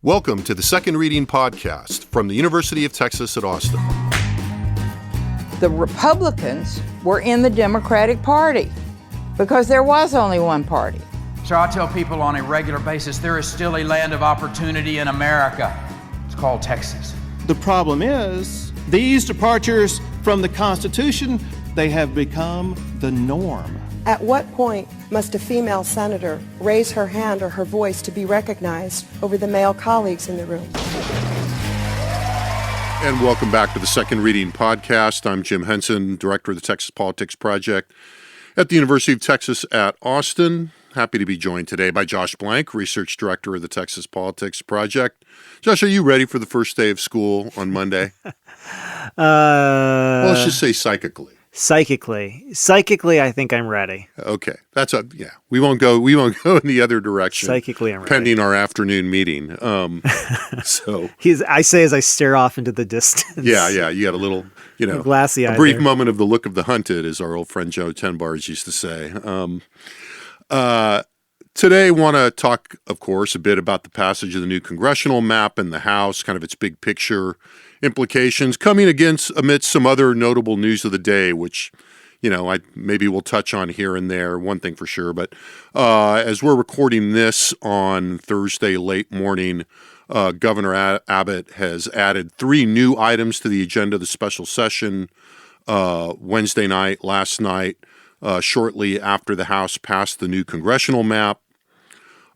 Welcome to the Second Reading Podcast from the University of Texas at Austin. The Republicans were in the Democratic Party because there was only one party. So I tell people on a regular basis, there is still a land of opportunity in America. It's called Texas. The problem is, these departures from the Constitution, they have become the norm. At what point must a female senator raise her hand or her voice to be recognized over the male colleagues in the room? And welcome back to the Second Reading Podcast. I'm Jim Henson, Director of the Texas Politics Project at the University of Texas at Austin. Happy to be joined today by Josh Blank, Research Director of the Texas Politics Project. Josh, are you ready for the first day of school on Monday? Well, let's just say psychically. Psychically, I think I'm ready. Okay, we won't go in the other direction. Psychically, I'm ready. Pending our afternoon meeting. So I say as I stare off into the distance. Yeah. You got a little, glassy eye. A brief there. moment of the look of the hunted, as our old friend Joe Tenbars used to say. Today, I want to talk, of course, a bit about the passage of the new congressional map in the House, kind of its big picture implications, coming amidst some other notable news of the day, which, maybe we'll touch on here and there, one thing for sure. But as we're recording this on Thursday late morning, Governor Abbott has added 3 new items to the agenda of the special session Wednesday night, last night, shortly after the House passed the new congressional map.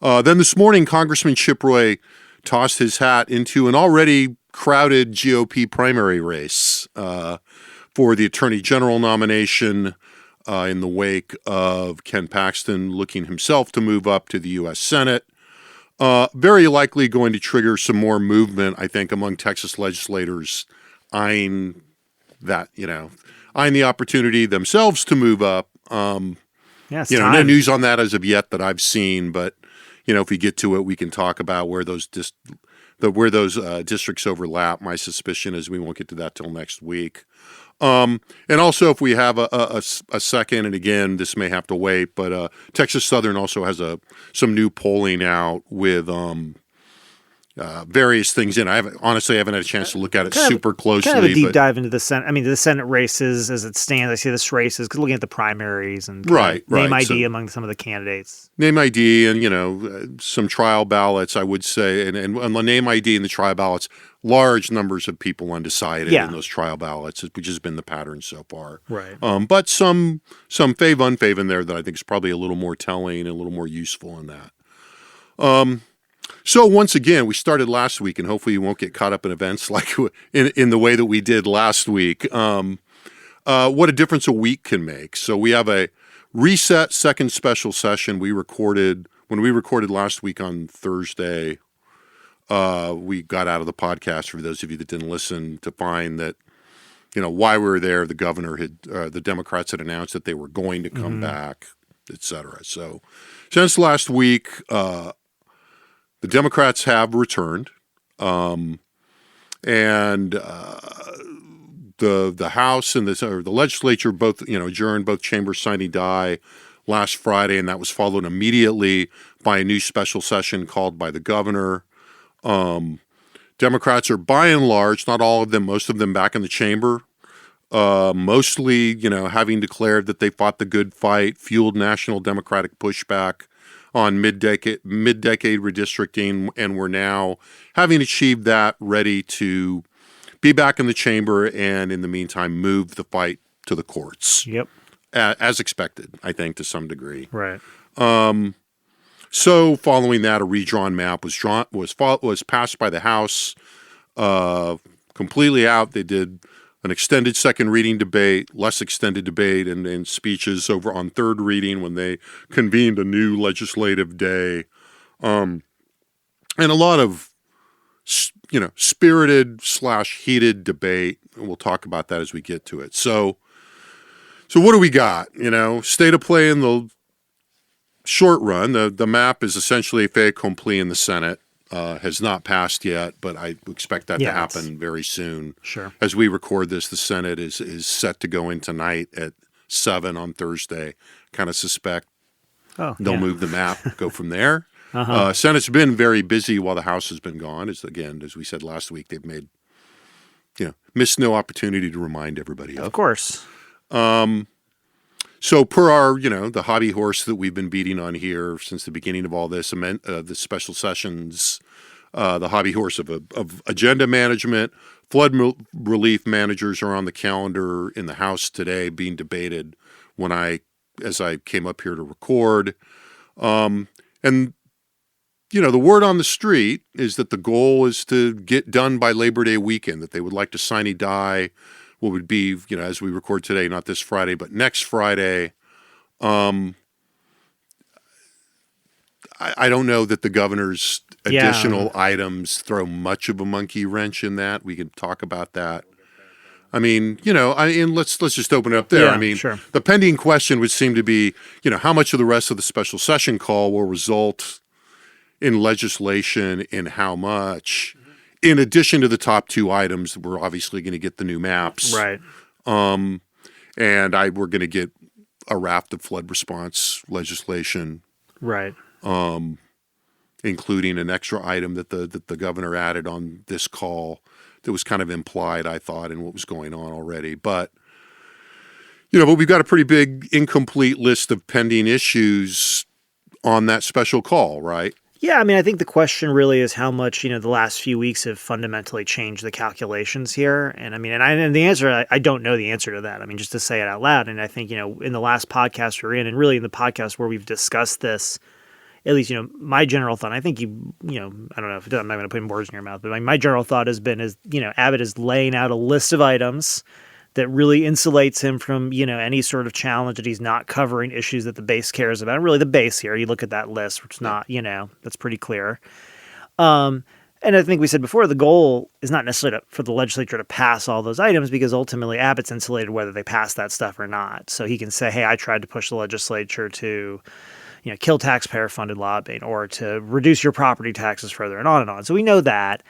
Then this morning, Congressman Chip Roy tossed his hat into an already crowded GOP primary race for the Attorney General nomination in the wake of Ken Paxton looking himself to move up to the U.S. Senate. Very likely going to trigger some more movement, I think, among Texas legislators eyeing the opportunity themselves to move up. No news on that as of yet that I've seen, but if we get to it, we can talk about where those districts overlap. My suspicion is we won't get to that till next week. And also, if we have a second, and again, this may have to wait, but Texas Southern also has some new polling out with various things in. I haven't had a chance to look at it super closely. Kind of a deep dive into the Senate. I mean, the Senate races as it stands. I see this races looking at the primaries and name ID among some of the candidates. Name ID and some trial ballots. I would say, and on the name ID and the trial ballots, large numbers of people undecided in those trial ballots, which has been the pattern so far. Right. But some fave unfave in there that I think is probably a little more telling and a little more useful in that. So once again, we started last week, and hopefully you won't get caught up in events like in the way that we did last week. What a difference a week can make. So we have a reset second special session when we recorded last week on Thursday. We got out of the podcast, for those of you that didn't listen, to find that, why we were there, the Democrats had announced that they were going to come back, et cetera. So since last week, the Democrats have returned, and the House and the legislature both adjourned, both chambers sine die last Friday, and that was followed immediately by a new special session called by the governor. Democrats are by and large, not all of them, most of them back in the chamber, mostly having declared that they fought the good fight, fueled national Democratic pushback on mid-decade redistricting, and we're now, having achieved that, ready to be back in the chamber and, in the meantime, move the fight to the courts. Yep. As expected, I think, to some degree. Right. So following that, a redrawn map was passed by the House, completely out. They did an extended second reading debate, less extended debate, and speeches over on third reading when they convened a new legislative day, and a lot of spirited / heated debate. And we'll talk about that as we get to it. So what do we got? State of play in the short run. The map is essentially a fait accompli in the Senate. Has not passed yet, but I expect that to happen very soon. Sure. As we record this, the Senate is set to go in tonight at 7 on Thursday. Kind of suspect they'll move the map, go from there. Senate's been very busy while the House has been gone. As we said last week, they've made, missed no opportunity to remind everybody Of course. So per our, the hobby horse that we've been beating on here since the beginning of all this, the special sessions, the hobby horse of agenda management, flood relief managers are on the calendar in the House today being debated as I came up here to record. And, the word on the street is that the goal is to get done by Labor Day weekend, that they would like to sine die what would be, as we record today, not this Friday, but next Friday. I don't know that the governor's additional items throw much of a monkey wrench in that. We could talk about that. I mean, let's just open it up there. Yeah, I mean, sure. The pending question would seem to be, how much of the rest of the special session call will result in legislation and how much, in addition to the top two items. We're obviously going to get the new maps. Right. And we're going to get a raft of flood response legislation. Right. Including an extra item that the governor added on this call that was kind of implied, I thought, in what was going on already. But, but we've got a pretty big incomplete list of pending issues on that special call, right? Yeah, I mean, I think the question really is how much, the last few weeks have fundamentally changed the calculations here. And I mean, and the answer, I don't know the answer to that. I mean, just to say it out loud. And I think, in the last podcast we're in, and really in the podcast where we've discussed this, at least, my general thought, I think I don't know if I'm not going to put words in your mouth, but my general thought has been Abbott is laying out a list of items that really insulates him from, any sort of challenge, that he's not covering issues that the base cares about. And really the base here, you look at that list, which is not, that's pretty clear. And I think we said before, the goal is not necessarily for the legislature to pass all those items, because ultimately Abbott's insulated whether they pass that stuff or not. So he can say, hey, I tried to push the legislature to, kill taxpayer-funded lobbying, or to reduce your property taxes further, and on and on. So we know that.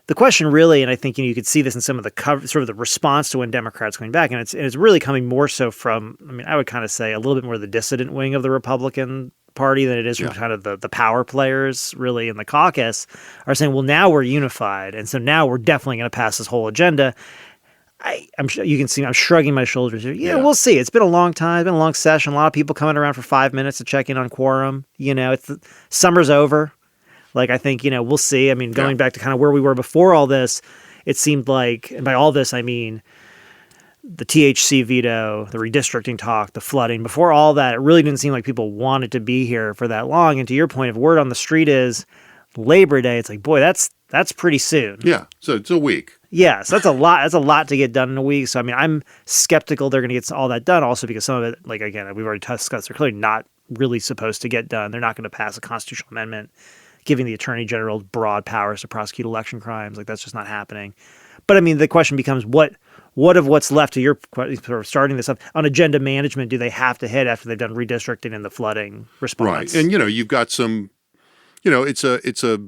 The question really, and I think you could see this in some of the sort of the response to when Democrats coming back, and it's really coming more so from, I would kind of say a little bit more the dissident wing of the Republican Party than it is from kind of the power players really in the caucus, are saying, well, now we're unified, and so now we're definitely going to pass this whole agenda. I'm sure you can see I'm shrugging my shoulders here. Yeah, we'll see. It's been a long time. It's been a long session. A lot of people coming around for 5 minutes to check in on quorum. Summer's over. I think, we'll see. I mean, going back to kind of where we were before all this, it seemed like, and by all this, I mean the THC veto, the redistricting talk, the flooding. Before all that, it really didn't seem like people wanted to be here for that long. And to your point, if word on the street is Labor Day, it's like, boy, that's pretty soon. Yeah, so it's a week. Yeah, so that's a lot. That's a lot to get done in a week. So, I mean, I'm skeptical they're going to get all that done, also because some of it, again, we've already discussed, they're clearly not really supposed to get done. They're not going to pass a constitutional amendment giving the attorney general broad powers to prosecute election crimes. That's just not happening. But I mean, the question becomes what of what's left to your starting this up on agenda management do they have to hit after they've done redistricting and the flooding response? Right. And, you've got some, it's a,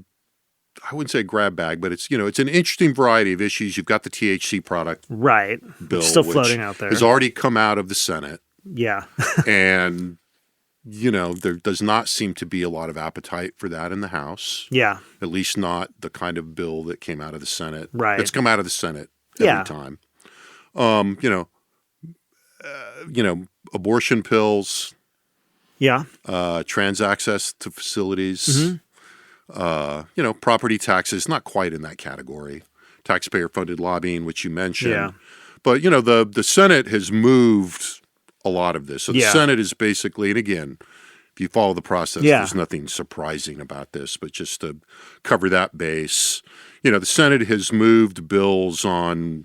I wouldn't say grab bag, but it's an interesting variety of issues. You've got the THC product right bill, still floating out there. Has already come out of the Senate. Yeah. And there does not seem to be a lot of appetite for that in the House. Yeah. At least not the kind of bill that came out of the Senate. Right. It's come out of the Senate every time. Abortion pills. Yeah. Trans access to facilities. Mm-hmm. Property taxes, not quite in that category. Taxpayer-funded lobbying, which you mentioned. Yeah. But, the Senate has moved a lot of this. So the Senate is basically, and again, if you follow the process, there's nothing surprising about this, but just to cover that base, the Senate has moved bills on,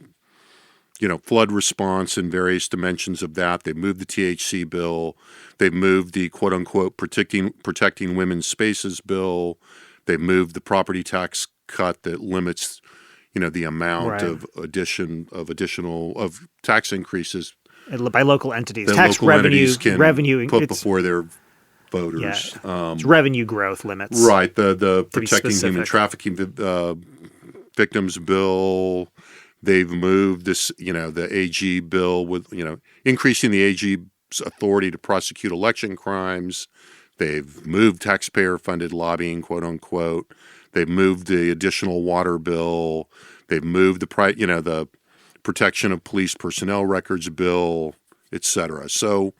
flood response and various dimensions of that. They've moved the THC bill. They've moved the quote unquote protecting women's spaces bill. They've moved the property tax cut that limits, the amount of additional tax increases by local entities. that Tax local revenue, entities can revenue put before their voters. Yeah, it's revenue growth limits. Right. The protecting human specific. trafficking victims bill. They've moved this, the AG bill with, increasing the AG's authority to prosecute election crimes. They've moved taxpayer-funded lobbying, quote unquote. They've moved the additional water bill. They've moved the protection of police personnel records bill, et cetera. So,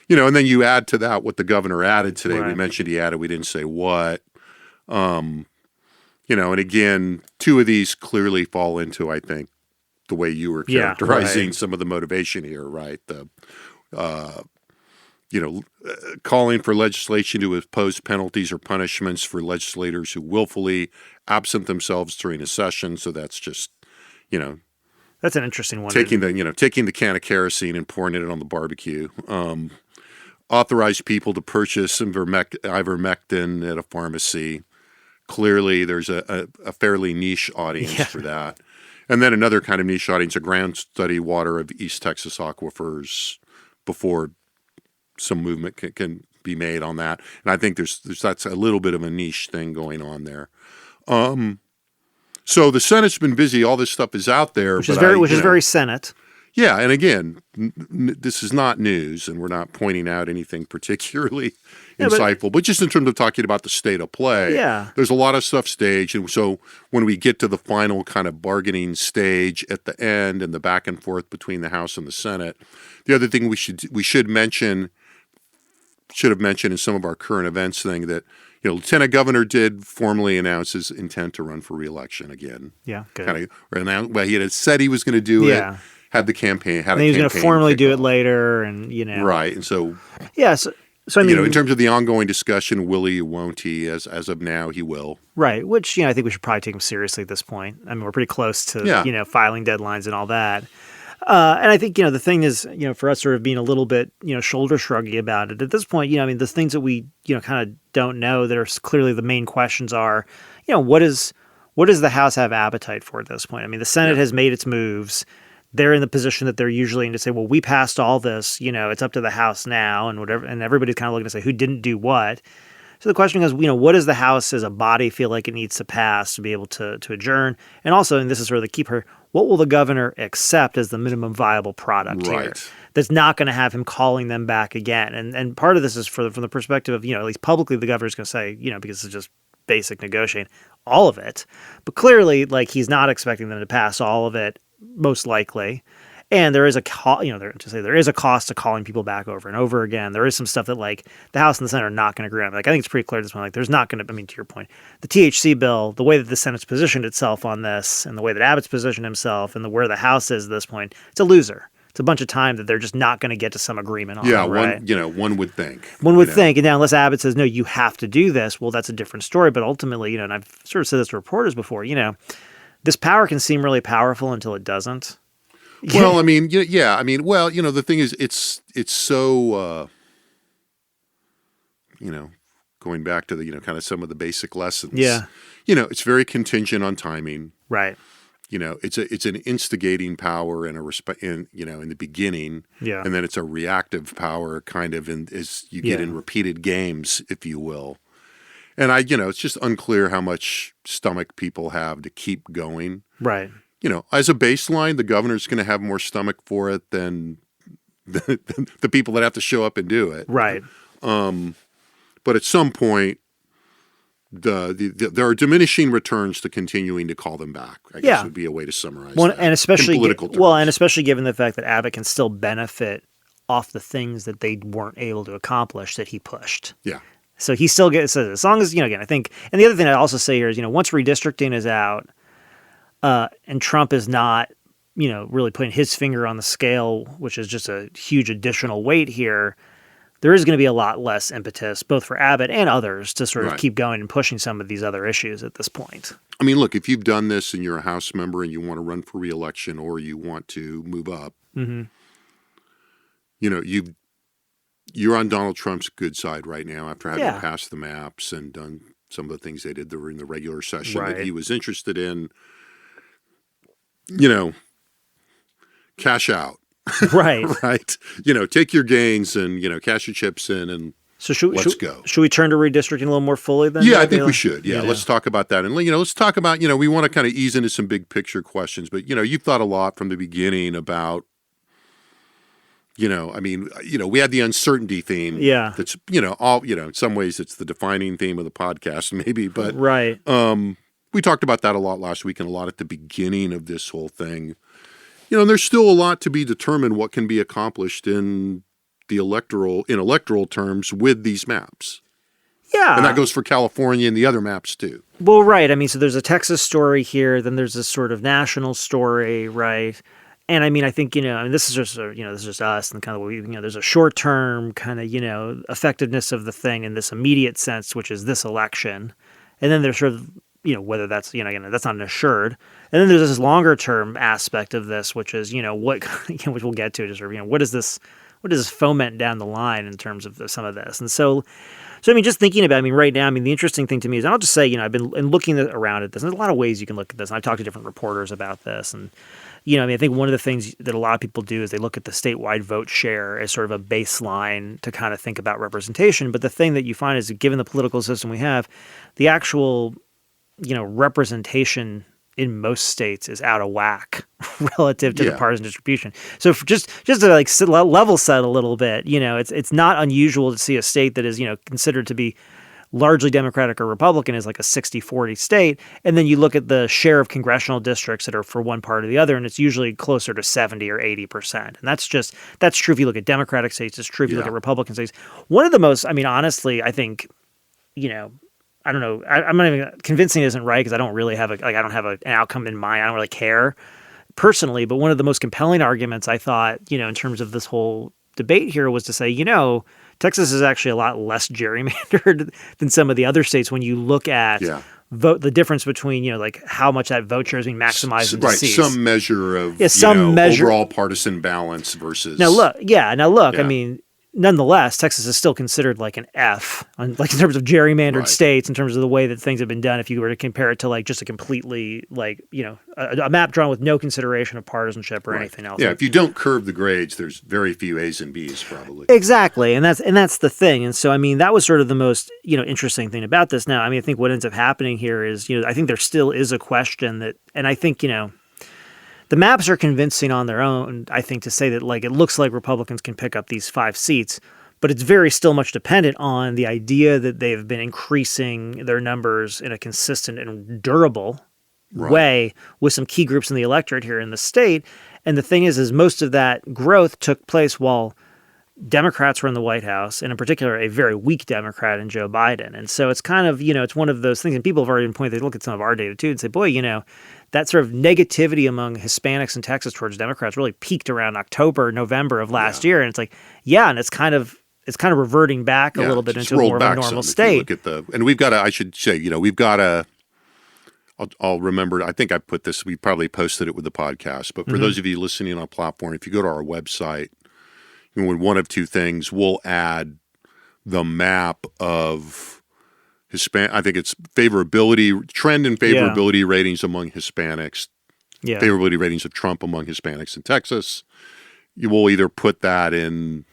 and then you add to that what the governor added today. Right. We mentioned he added, we didn't say what. And again, two of these clearly fall into, I think, the way you were characterizing some of the motivation here, right? Calling for legislation to impose penalties or punishments for legislators who willfully absent themselves during a session. So that's just, that's an interesting one. taking the can of kerosene and pouring it on the barbecue. Authorize people to purchase ivermectin at a pharmacy. Clearly, there's a fairly niche audience for that. And then another kind of niche audience, a ground study water of East Texas aquifers before some movement can be made on that. And I think that's a little bit of a niche thing going on there. So the Senate's been busy. All this stuff is out there. Which is very Senate. Yeah, and again, this is not news, and we're not pointing out anything particularly insightful, but just in terms of talking about the state of play, there's a lot of stuff staged, and so when we get to the final kind of bargaining stage at the end and the back and forth between the House and the Senate, the other thing we should have mentioned in some of our current events thing that Lieutenant Governor did formally announce his intent to run for re-election again. Yeah, good. He had said he was going to do it. Had the campaign. And he was going to formally do it later, and right. And so So I mean, in terms of the ongoing discussion, will he, won't he? As of now, he will. Right. Which I think we should probably take him seriously at this point. I mean, we're pretty close to filing deadlines and all that. And I think the thing is for us sort of being a little bit shoulder shruggy about it at this point. The things that we kind of don't know that are clearly the main questions are what does the House have appetite for at this point? I mean, the Senate has made its moves. They're in the position that they're usually in to say, well, we passed all this, it's up to the House now and whatever. And everybody's kind of looking to say who didn't do what. So the question is, what does the House as a body feel like it needs to pass to be able to adjourn? And also, and this is sort of the keeper, what will the governor accept as the minimum viable product here? That's not going to have him calling them back again. And part of this is from the perspective of, at least publicly, the governor's going to say, because it's just basic negotiating, all of it. But clearly, he's not expecting them to pass all of it, most likely. And there is a there is a cost to calling people back over and over again. There is some stuff that the House and the Senate are not going to agree on. I think it's pretty clear at this point. There's not going to. I mean, to your point, the THC bill, the way that the Senate's positioned itself on this, and the way that Abbott's positioned himself, and where the House is at this point, it's a loser. It's a bunch of time that they're just not going to get to some agreement on. Yeah, right? One would think. One would think, and now unless Abbott says no, you have to do this. Well, that's a different story. But ultimately, and I've sort of said this to reporters before, this power can seem really powerful until it doesn't. Well, I mean, the thing is, it's so, going back to the, kind of some of the basic lessons. Yeah. It's very contingent on timing. Right. It's an instigating power and in the beginning. Yeah. And then it's a reactive power kind of as you get in repeated games, if you will. And it's just unclear how much stomach people have to keep going. Right. As a baseline, the governor's going to have more stomach for it than the people that have to show up and do it. Right. But at some point, there are diminishing returns to continuing to call them back. I guess would be a way to summarize that. And especially in political terms. and especially given the fact that Abbott can still benefit off the things that they weren't able to accomplish that he pushed. Yeah. So he still gets, so as long as, again, I think, and the other thing I'd also say here is, once redistricting is out, and Trump is not, really putting his finger on the scale, which is just a huge additional weight here, there is going to be a lot less impetus, both for Abbott and others, to sort of keep going and pushing some of these other issues at this point. I mean, look, if you've done this and you're a House member and you want to run for re-election or you want to move up, you're on Donald Trump's good side right now after having passed the maps and done some of the things they did during the regular session that he was interested in. Cash out. Right. Right. Take your gains and, cash your chips in and let's go. Should we turn to redistricting a little more fully then? Yeah, I think we should. Yeah, let's talk about that. And, let's talk about, we want to kind of ease into some big picture questions. But, you've thought a lot from the beginning about I mean, we had the uncertainty theme. Yeah. That's, in some ways it's the defining theme of the podcast, maybe. But right. We talked about that a lot last week and a lot at the beginning of this whole thing. And there's still a lot to be determined what can be accomplished in electoral terms with these maps. Yeah. And that goes for California and the other maps too. Well, right. I mean, so there's a Texas story here, then there's this sort of national story, right? And I mean, I think, this is just, this is just us and kind of, there's a short-term kind of, effectiveness of the thing in this immediate sense, which is this election. And then there's sort of, whether that's, again, that's not an assured. And then there's this longer-term aspect of this, which is, what, which we'll get to, just sort of, what does this foment down the line in terms of some of this? And so I mean, just thinking about, right now, the interesting thing to me is, and I'll just say, I've been looking around at this, and there's a lot of ways you can look at this, and I've talked to different reporters about this, and, I think one of the things that a lot of people do is they look at the statewide vote share as sort of a baseline to kind of think about representation, but the thing that you find is, given the political system we have, the actual, representation in most states is out of whack relative to the partisan distribution. So just to level set a little bit, it's not unusual to see a state that is, considered to be largely Democratic or Republican as like a 60-40 state. And then you look at the share of congressional districts that are for one part or the other, and it's usually closer to 70 or 80%. And that's true if you look at Democratic states, it's true if you look at Republican states. One of the most, honestly, I think, I don't know. I'm not even convincing isn't right because I don't really have I don't have an outcome in mind. I don't really care personally. But one of the most compelling arguments I thought, in terms of this whole debate here was to say, Texas is actually a lot less gerrymandered than some of the other states when you look at the difference between, like how much that vote share is being maximized in right, seats. some measure of overall partisan balance versus. Now look, nonetheless, Texas is still considered like an F, in terms of gerrymandered states, in terms of the way that things have been done. If you were to compare it to like just a completely a map drawn with no consideration of partisanship or anything else. Yeah, if you don't curve the grades, there's very few A's and B's probably. Exactly, and that's the thing. And so that was sort of the most interesting thing about this. Now, I think what ends up happening here is I think there still is a question that, and I think the maps are convincing on their own, I think, to say that it looks like Republicans can pick up these 5 seats, but it's very still much dependent on the idea that they've been increasing their numbers in a consistent and durable way with some key groups in the electorate here in the state. And the thing is most of that growth took place while Democrats were in the White House, and in particular, a very weak Democrat in Joe Biden. And so it's kind of, it's one of those things, and people have already been pointing, they look at some of our data too and say, boy, that sort of negativity among Hispanics in Texas towards Democrats really peaked around October, November of last year. And it's like, and it's kind of reverting back a little bit into more of a normal state. And we've got to, I should say, we've got to, I'll remember, I think I put this, we probably posted it with the podcast, but for those of you listening on a platform, if you go to our website, with one of two things, we'll add the map of I think it's trend and favorability ratings among Hispanics, favorability ratings of Trump among Hispanics in Texas. You will either put that in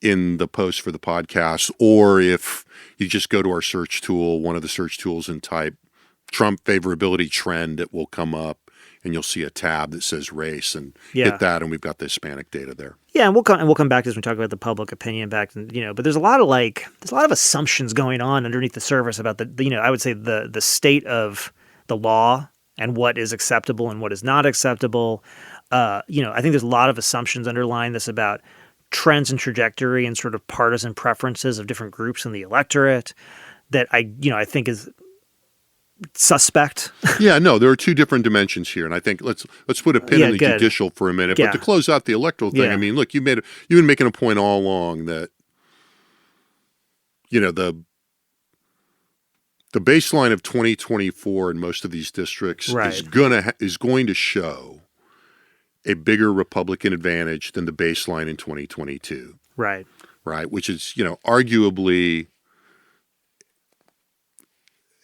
the post for the podcast, or if you just go to our search tool, one of the search tools, and type Trump favorability trend, it will come up. And you'll see a tab that says race, and hit that, and we've got the Hispanic data there. Yeah, and we'll come back to this when we talk about the public opinion back, but there's a lot of assumptions going on underneath the surface about the I would say the state of the law and what is acceptable and what is not acceptable. I think there's a lot of assumptions underlying this about trends and trajectory and sort of partisan preferences of different groups in the electorate that I think is suspect. There are two different dimensions here, and I think let's put a pin in the judicial for a minute. But to close out the electoral thing, look, you've been making a point all along that the baseline of 2024 in most of these districts is going to show a bigger Republican advantage than the baseline in 2022. Right, which is arguably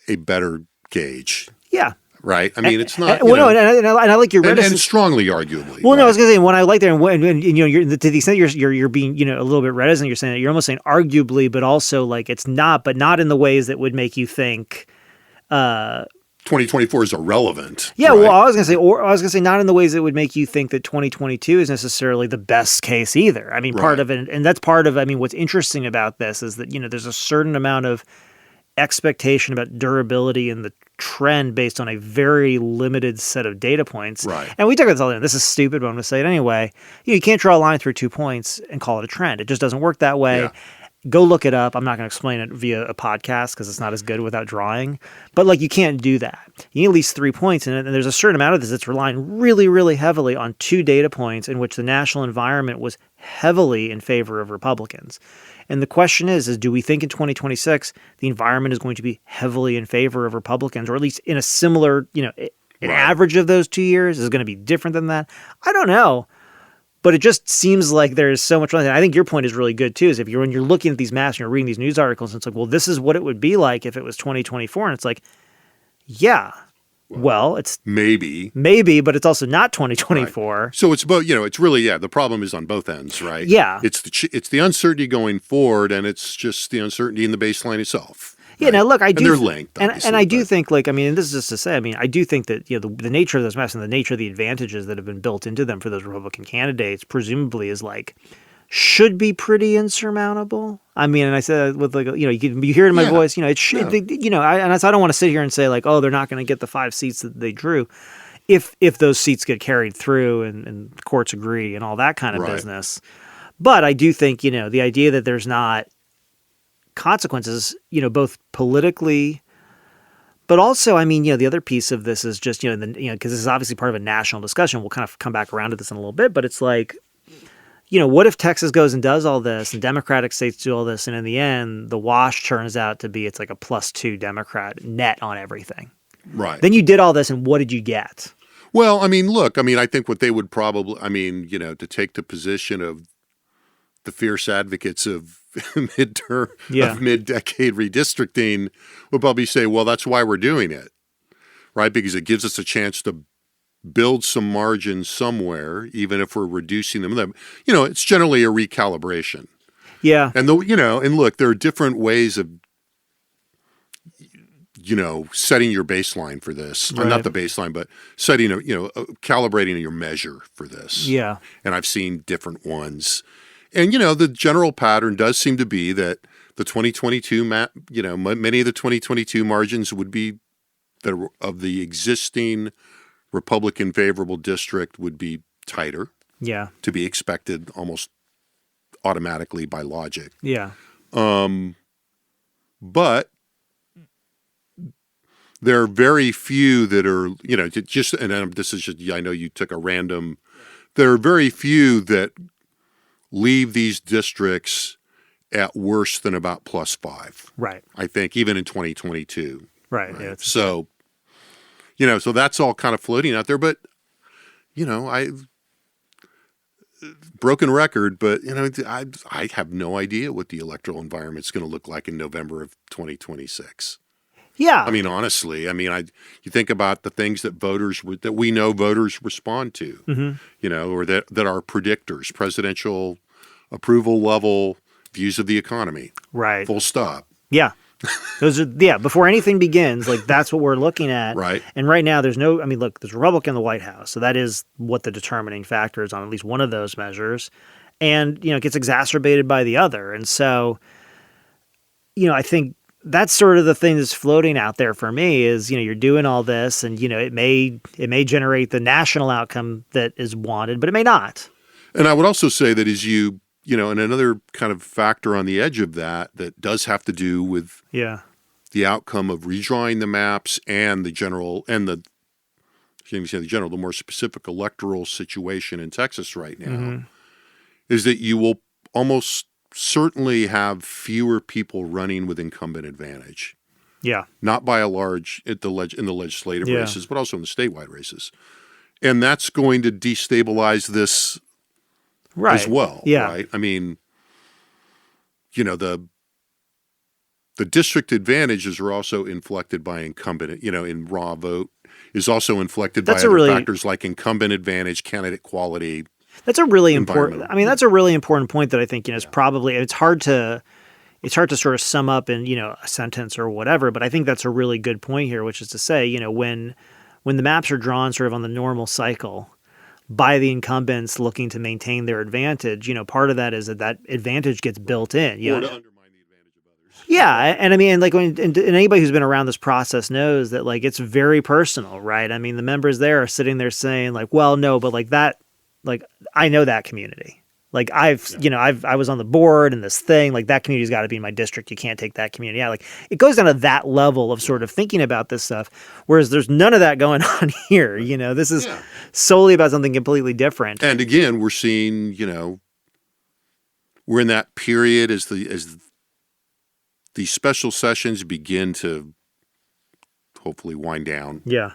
a better gauge. Yeah. Right? It's not. And I like your reticence. And strongly arguably. Well, no, I was going to say, when I like that, and you're, to the extent you're being, a little bit reticent, you're saying that you're almost saying arguably, but also it's not, but not in the ways that would make you think, 2024 is irrelevant. Yeah, right? well, I was gonna say, not in the ways that would make you think that 2022 is necessarily the best case either. I mean, part Right. of it, and that's part of. I mean, what's interesting about this is that there's a certain amount of expectation about durability in the trend based on a very limited set of data points. Right. And we talk about this all the time. This is stupid, but I'm going to say it anyway. You can't draw a line through 2 points and call it a trend. It just doesn't work that way. Yeah. Go look it up. I'm not going to explain it via a podcast because it's not as good without drawing. But you can't do that. You need at least 3 points in it. And there's a certain amount of this that's relying really, really heavily on 2 data points in which the national environment was heavily in favor of Republicans. And the question is do we think in 2026 the environment is going to be heavily in favor of Republicans, or at least in a similar, an average of those 2 years is going to be different than that? I don't know. But it just seems like there's so much. I think your point is really good too. Is when you're looking at these maps and you're reading these news articles, and it's like, well, this is what it would be like if it was 2024, and it's like, yeah, well, it's maybe, but it's also not 2024. Right. So it's both. It's really the problem is on both ends, right? Yeah, it's the uncertainty going forward, and it's just the uncertainty in the baseline itself. Yeah, now look, I do, and they're linked, and I do think, and this is just to say, I do think that the nature of those maps and the nature of the advantages that have been built into them for those Republican candidates, presumably, is should be pretty insurmountable. And I said with you hear it in my voice, it should, and so I don't want to sit here and say oh, they're not going to get the 5 seats that they drew, if those seats get carried through and the courts agree and all that kind of business. But I do think the idea that there's not consequences, both politically, but also, the other piece of this is just, because this is obviously part of a national discussion. We'll kind of come back around to this in a little bit, but it's what if Texas goes and does all this and Democratic states do all this, and in the end, the wash turns out to be it's like a +2 Democrat net on everything. Right. Then you did all this, and what did you get? Well, look, I think what they would probably, to take the position of the fierce advocates of mid-decade redistricting would probably say, well, that's why we're doing it, right? Because it gives us a chance to build some margins somewhere, even if we're reducing them. It's generally a recalibration. Yeah. And and look, there are different ways of setting your baseline for this. Right. Not the baseline, but setting calibrating your measure for this. Yeah. And I've seen different ones. And, the general pattern does seem to be that the 2022 many of the 2022 margins would be that of the existing Republican favorable district would be tighter. Yeah. To be expected almost automatically by logic. Yeah. But there are very few that are, this is just, I know you took a random, there are very few that leave these districts at worse than about +5. Right. I think even in 2022. Right. Yeah, so, so that's all kind of floating out there. But, broken record, but, I have no idea what the electoral environment's going to look like in November of 2026. Yeah. Honestly, you think about the things that that we know voters respond to, or that are predictors, presidential approval level, views of the economy. Right. Full stop. Yeah. Those are, before anything begins, that's what we're looking at. Right. And right now there's no, look, there's a Republican in the White House. So that is what the determining factor is on at least one of those measures. And, it gets exacerbated by the other. And so, I think that's sort of the thing that's floating out there for me is, you're doing all this and, it may generate the national outcome that is wanted, but it may not. And I would also say that as and another kind of factor on the edge of that does have to do with the outcome of redrawing the maps and the more specific electoral situation in Texas right now, is that you will almost certainly have fewer people running with incumbent advantage. Yeah. Not by a large in the legislative races, but also in the statewide races. And that's going to destabilize this as well. Yeah. Right. The district advantages are also inflected by incumbent, in raw vote is also inflected by other factors like incumbent advantage, candidate quality. That's a really important, that's a really important point that I think, is probably, it's hard to it's hard to sort of sum up in, a sentence or whatever, but I think that's a really good point here, which is to say, when the maps are drawn sort of on the normal cycle by the incumbents looking to maintain their advantage, part of that is that advantage gets built in. Or to undermine the advantage of others. Yeah, and I mean, like, and anybody who's been around this process knows that, like, it's very personal, right? I mean, the members there are sitting there saying, like, well, no, but like that, like, I know that community. Like, I was on the board and this thing, like, that community's got to be in my district. You can't take that community out. Like, it goes down to that level of sort of thinking about this stuff, whereas there's none of that going on here. This is solely about something completely different. And again, we're seeing, we're in that period as the special sessions begin to hopefully wind down. Yeah.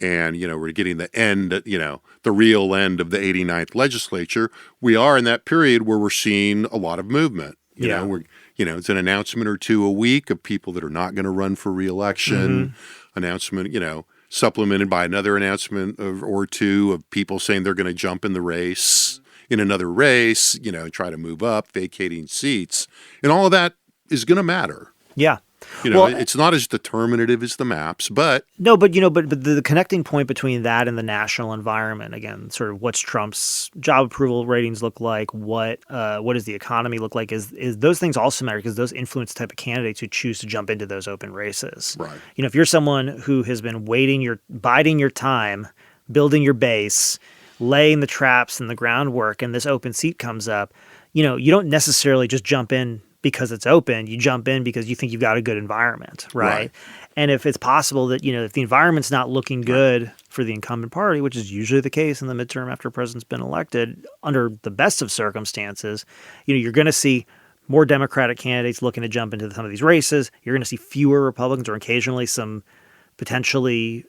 And, we're getting the end, the real end of the 89th legislature. We are in that period where we're seeing a lot of movement. It's an announcement or two a week of people that are not going to run for reelection. Announcement, supplemented by another announcement or two of people saying they're going to jump in the race, in another race, try to move up, vacating seats. And all of that is going to matter. Yeah. It's not as determinative as the maps, but no, but the connecting point between that and the national environment, again, sort of what's Trump's job approval ratings look like, what does the economy look like, is those things also matter because those influence the type of candidates who choose to jump into those open races. Right. If you're someone who has been biding your time, building your base, laying the traps and the groundwork, and this open seat comes up, you don't necessarily just jump in because it's open. You jump in because you think you've got a good environment, right? And if it's possible that, if the environment's not looking good for the incumbent party, which is usually the case in the midterm after a president's been elected, under the best of circumstances, you're going to see more Democratic candidates looking to jump into some of these races. You're going to see fewer Republicans or occasionally some potentially,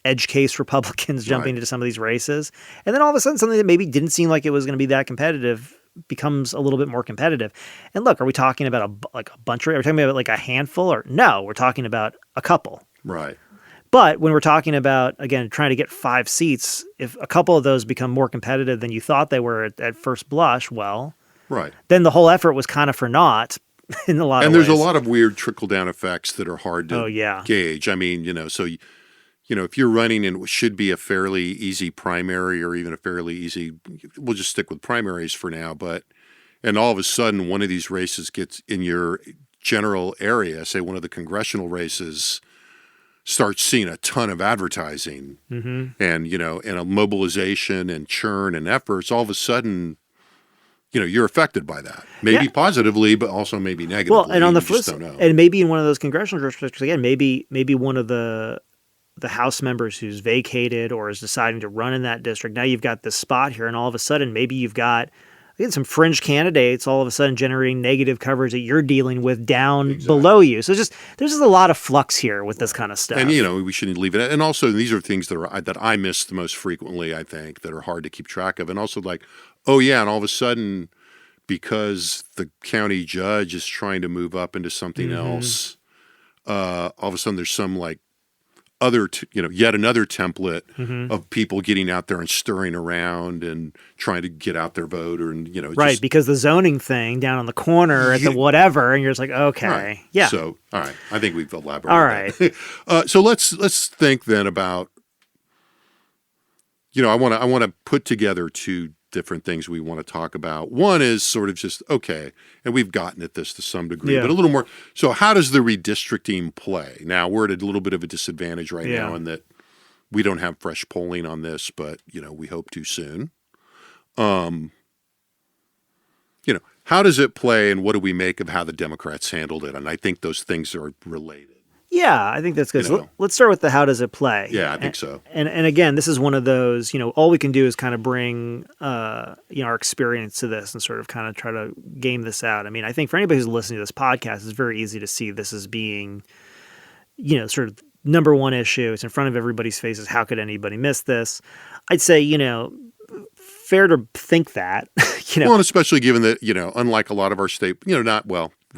edge case Republicans jumping into some of these races. And then all of a sudden, something that maybe didn't seem like it was going to be that competitive becomes a little bit more competitive. And look, are we talking about a bunch of, are we talking about like a handful, or no, we're talking about a couple. Right. But when we're talking about, again, trying to get 5 seats, if a couple of those become more competitive than you thought they were at first blush, well, right. Then the whole effort was kind of for naught in a lot of ways. And there's a lot of weird trickle-down effects that are hard to gauge. I mean, so if you're running in what should be a fairly easy primary or even a fairly easy, we'll just stick with primaries for now, and all of a sudden one of these races gets in your general area, say one of the congressional races, starts seeing a ton of advertising and, and a mobilization and churn and efforts, all of a sudden, you're affected by that. Maybe positively, but also maybe negatively. Well, and on the flip side, and maybe in one of those congressional districts, again, maybe one of the House members who's vacated or is deciding to run in that district, now you've got this spot here, and all of a sudden maybe you've got some fringe candidates all of a sudden generating negative coverage that you're dealing with down below you. So there's just a lot of flux here with this kind of stuff. And we shouldn't leave it. And also these are things that I miss the most frequently, I think, that are hard to keep track of. And also like, and all of a sudden, because the county judge is trying to move up into something else, all of a sudden there's some like yet another template of people getting out there and stirring around and trying to get out their vote, or right, because the zoning thing down on the corner at the whatever, and you're just like, okay, yeah. So, all right, I think we've elaborated. All right. So let's think then about, I want to put together 2 different things we want to talk about. One is sort of just, okay, and we've gotten at this to some degree, but a little more. So how does the redistricting play? Now, we're at a little bit of a disadvantage right now in that we don't have fresh polling on this, but, we hope to soon. How does it play, and what do we make of how the Democrats handled it? And I think those things are related. Yeah, I think that's good. So let's start with the how does it play? Yeah, I think so. And again, this is one of those, all we can do is kind of bring, our experience to this and sort of kind of try to game this out. I mean, I think for anybody who's listening to this podcast, it's very easy to see this as being, sort of number one issue. It's in front of everybody's faces. How could anybody miss this? I'd say, fair to think that, Well, and especially given that, unlike a lot of our state,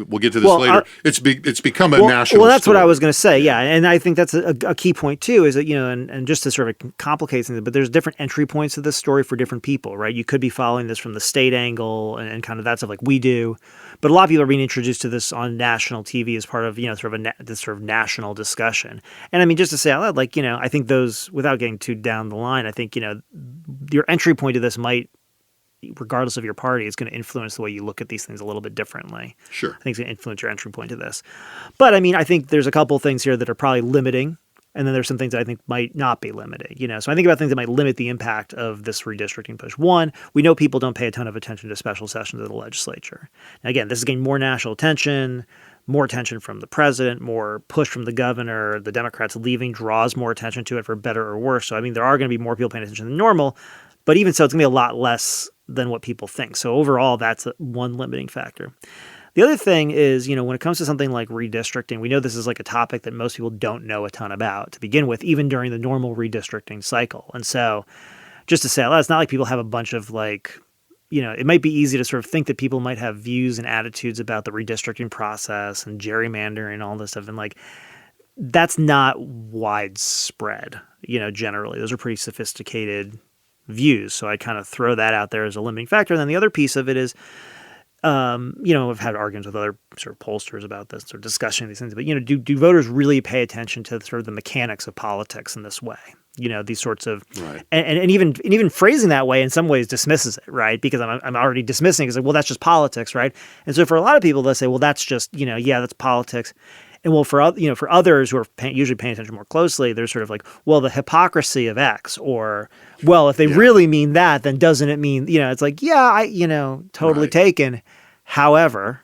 we'll get to this later. It's become a national. Well, that's story. what I was going to say. Yeah, and I think that's a key point too. Is that and just to sort of complicate things, but there's different entry points to this story for different people, right? You could be following this from the state angle and kind of that stuff like we do, but a lot of people are being introduced to this on national TV as part of this sort of national discussion. And I mean, just to say out loud, like I think those, without getting too down the line, I think your entry point to this might, regardless of your party, is going to influence the way you look at these things a little bit differently. Sure. I think it's going to influence your entry point to this. But I mean, I think there's a couple of things here that are probably limiting, and then there's some things that I think might not be limiting. So I think about things that might limit the impact of this redistricting push. One, we know people don't pay a ton of attention to special sessions of the legislature. Now, again, this is getting more national attention, more attention from the president, more push from the governor. The Democrats leaving draws more attention to it, for better or worse. So I mean, there are going to be more people paying attention than normal, but even so, it's going to be a lot less than what people think. So overall, that's one limiting factor. The other thing is, when it comes to something like redistricting, we know this is like a topic that most people don't know a ton about to begin with, even during the normal redistricting cycle. And so just to say, it's not like people have a bunch of it might be easy to sort of think that people might have views and attitudes about the redistricting process and gerrymandering and all this stuff. And that's not widespread, generally. Those are pretty sophisticated views. So I kind of throw that out there as a limiting factor. And then the other piece of it is, I've had arguments with other sort of pollsters about this, sort of discussing these things, but, do voters really pay attention to sort of the mechanics of politics in this way? These sorts of, right. and even phrasing that way in some ways dismisses it, right? Because I'm already dismissing it because, well, that's just politics, right? And so for a lot of people, they'll say, well, that's just, that's politics. And well, for others who are usually paying attention more closely, they're sort of like, well, the hypocrisy of X, or, well, if they really mean that, then doesn't it mean, it's like, totally right. taken. However,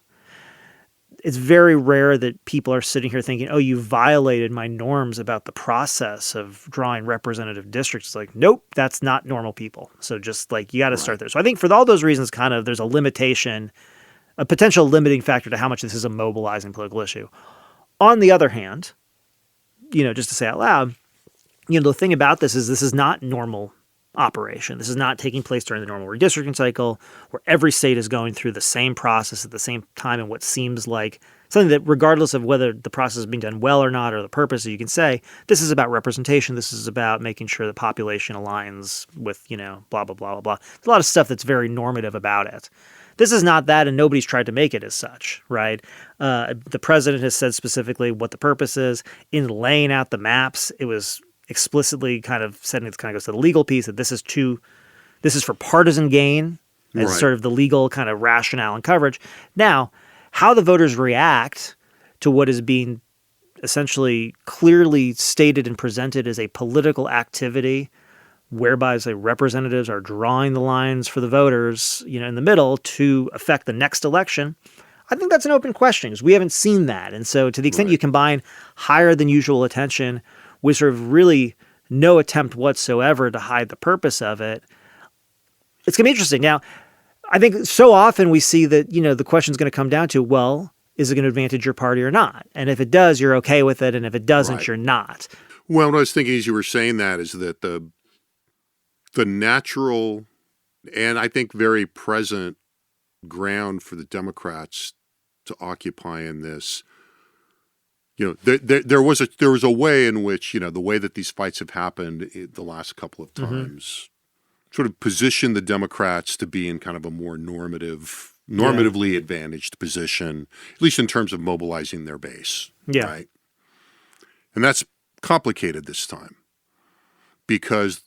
it's very rare that people are sitting here thinking, oh, you violated my norms about the process of drawing representative districts. It's like, nope, that's not normal people. So just you got to start there. So I think for all those reasons, kind of, there's a limitation, a potential limiting factor to how much this is a mobilizing political issue. On the other hand, just to say out loud, the thing about this is not normal operation. This is not taking place during the normal redistricting cycle where every state is going through the same process at the same time in what seems like something that, regardless of whether the process is being done well or not, or the purpose, you can say, this is about representation. This is about making sure the population aligns with, blah, blah, blah, blah, blah. There's a lot of stuff that's very normative about it. This is not that, and nobody's tried to make it as such, right? The president has said specifically what the purpose is. In laying out the maps, it was explicitly kind of said, and it kind of goes to the legal piece, that this is for partisan gain, as right. sort of the legal kind of rationale and coverage. Now, how the voters react to what is being essentially clearly stated and presented as a political activity, whereby, say, representatives are drawing the lines for the voters, in the middle to affect the next election, I think that's an open question because we haven't seen that. And so to the extent you combine higher than usual attention with sort of really no attempt whatsoever to hide the purpose of it, it's going to be interesting. Now, I think so often we see that, the question's going to come down to, well, is it going to advantage your party or not? And if it does, you're okay with it. And if it doesn't, right. you're not. Well, what I was thinking as you were saying that is that the natural and I think very present ground for the Democrats to occupy in this, there was a way in which, the way that these fights have happened the last couple of times sort of positioned the Democrats to be in kind of a more normatively advantaged position, at least in terms of mobilizing their base. Yeah. Right. And that's complicated this time because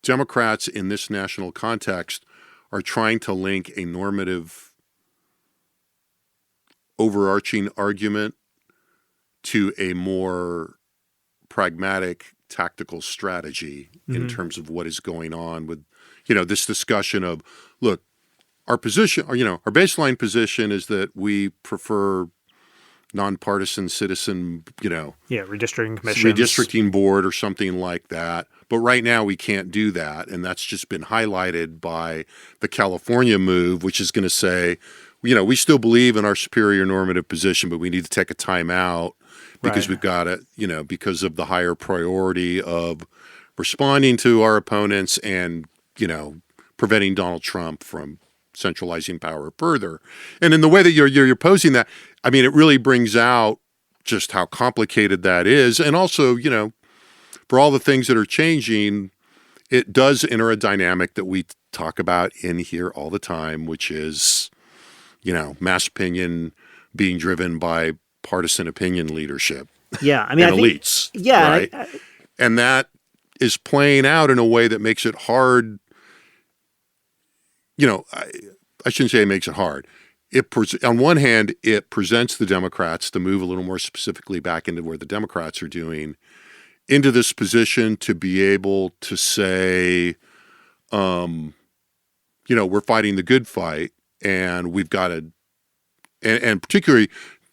Democrats in this national context are trying to link a normative overarching argument to a more pragmatic tactical strategy in terms of what is going on with, this discussion of, look, our position, our baseline position is that we prefer nonpartisan citizen, redistricting board or something like that. But right now we can't do that. And that's just been highlighted by the California move, which is going to say, we still believe in our superior normative position, but we need to take a time out because we've got it, because of the higher priority of responding to our opponents and, preventing Donald Trump from centralizing power further. And in the way that you're posing that, I mean, it really brings out just how complicated that is. And also, for all the things that are changing, it does enter a dynamic that we talk about in here all the time, which is, mass opinion being driven by partisan opinion leadership. Yeah, I mean, and elites. Yeah, right? And that is playing out in a way that makes it hard. I shouldn't say it makes it hard. On one hand, it presents the Democrats, to move a little more specifically back into where the Democrats are doing, into this position to be able to say, we're fighting the good fight, and we've got to, and particularly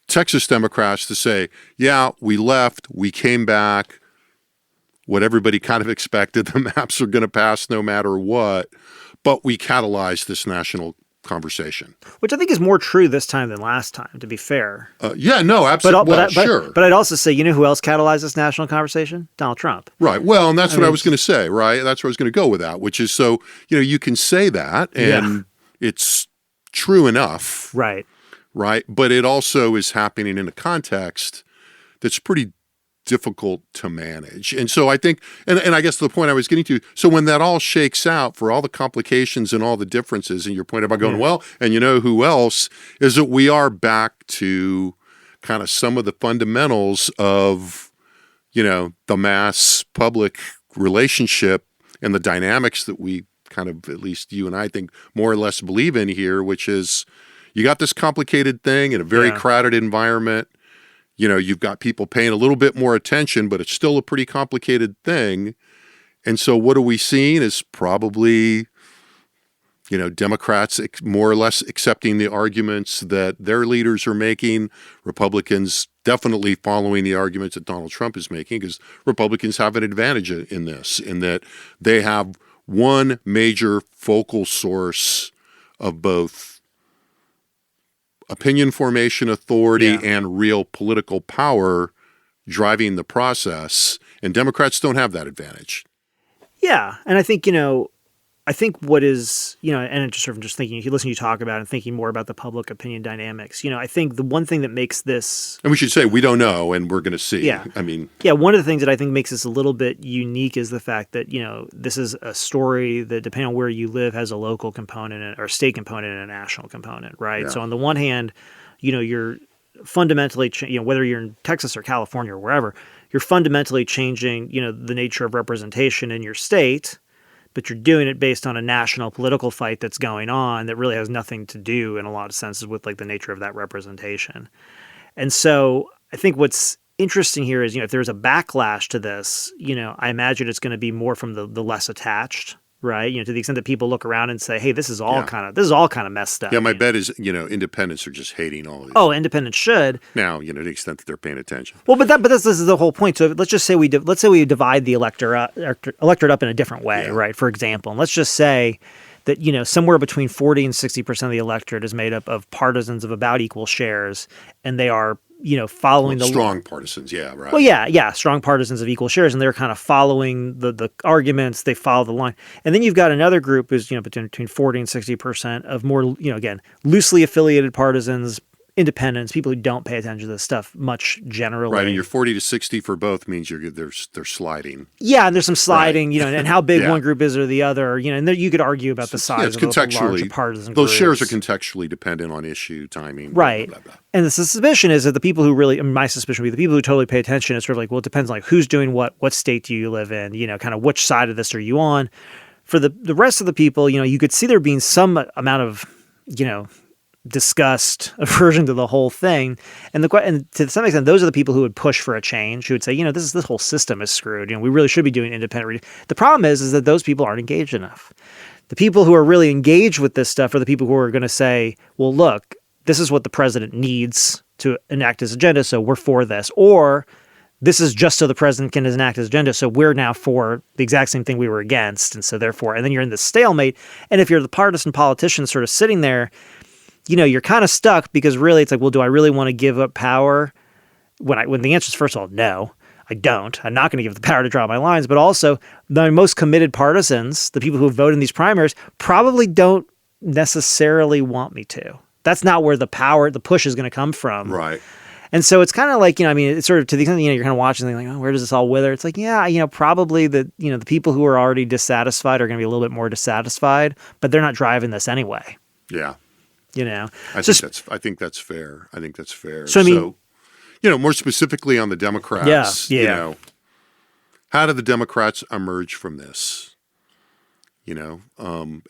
Texas Democrats to say, yeah, we left, we came back, what everybody kind of expected, the maps are going to pass no matter what, but we catalyzed this national conversation. Which I think is more true this time than last time, to be fair. Yeah, no, absolutely. Sure. But I'd also say, who else catalyzed this national conversation? Donald Trump. Right. Well, and that's what I was going to say, right? That's where I was going to go with that, which is so, you can say that and it's true enough. Right. Right. But it also is happening in a context that's pretty difficult to manage. And so I think, and I guess the point I was getting to, so when that all shakes out for all the complications and all the differences, and your point about going, well, and who else, is that we are back to kind of some of the fundamentals of, the mass public relationship and the dynamics that we kind of, at least you and I think, more or less believe in here, which is you got this complicated thing in a very crowded environment. You've got people paying a little bit more attention, but it's still a pretty complicated thing. And so what are we seeing is probably, Democrats more or less accepting the arguments that their leaders are making, Republicans definitely following the arguments that Donald Trump is making, because Republicans have an advantage in this, in that they have one major focal source of both opinion formation authority and real political power driving the process, and Democrats don't have that advantage. Yeah, and I think, I think what is, and just sort of just thinking, if you listen to you talk about it and thinking more about the public opinion dynamics, I think the one thing that makes this... And we should say we don't know, and we're going to see. Yeah. One of the things that I think makes this a little bit unique is the fact that, this is a story that, depending on where you live, has a local component or state component and a national component, right? Yeah. So on the one hand, you're fundamentally, whether you're in Texas or California or wherever, you're fundamentally changing, the nature of representation in your state, but you're doing it based on a national political fight that's going on that really has nothing to do, in a lot of senses, with the nature of that representation. And so I think what's interesting here is, if there's a backlash to this, I imagine it's going to be more from the less attached, right? To the extent that people look around and say, hey, this is all kind of messed up. Yeah, my bet is, independents are just hating all of this. Oh, independents should. Now, to the extent that they're paying attention. Well, but this is the whole point. So let's just say we divide the electorate up in a different way, right? For example, and let's just say that, somewhere between 40 and 60% of the electorate is made up of partisans of about equal shares, and they are, following the strong partisans, right. Well, strong partisans of equal shares, and they're kind of following the arguments, they follow the line. And then you've got another group who's, between 40 and 60% of more, again, loosely affiliated partisans, independents, people who don't pay attention to this stuff much generally. Right, and you're 40 to 60 for both means they're sliding. Yeah, and there's some sliding, and how big one group is or the other, and there, you could argue about the size of the larger partisan those groups. Shares are contextually dependent on issue, timing. Right. Blah, blah, blah. And the suspicion is that the people who really, my suspicion would be the people who totally pay attention, it's sort of well, it depends on who's doing what state do you live in, kind of which side of this are you on. For the rest of the people, you could see there being some amount of, disgust, aversion to the whole thing, and to some extent, those are the people who would push for a change, who would say, this whole system is screwed. We really should be doing independent. The problem is that those people aren't engaged enough. The people who are really engaged with this stuff are the people who are going to say, well, look, this is what the president needs to enact his agenda, so we're for this, or this is just so the president can enact his agenda, so we're now for the exact same thing we were against, and so therefore, and then you're in this stalemate. And if you're the partisan politician sort of sitting there, you're kind of stuck, because really it's well, do I really want to give up power? When the answer is, first of all, no, I don't. I'm not going to give the power to draw my lines. But also, the most committed partisans, the people who vote in these primaries, probably don't necessarily want me to. That's not where the push is going to come from. Right. And so it's kind of like, I mean, it's sort of to the extent, you're kind of watching and like, oh, where does this all wither? It's like, yeah, probably the people who are already dissatisfied are going to be a little bit more dissatisfied, but they're not driving this anyway. Yeah. I think that's fair. So, I mean, more specifically on the Democrats, how do the Democrats emerge from this? And I'm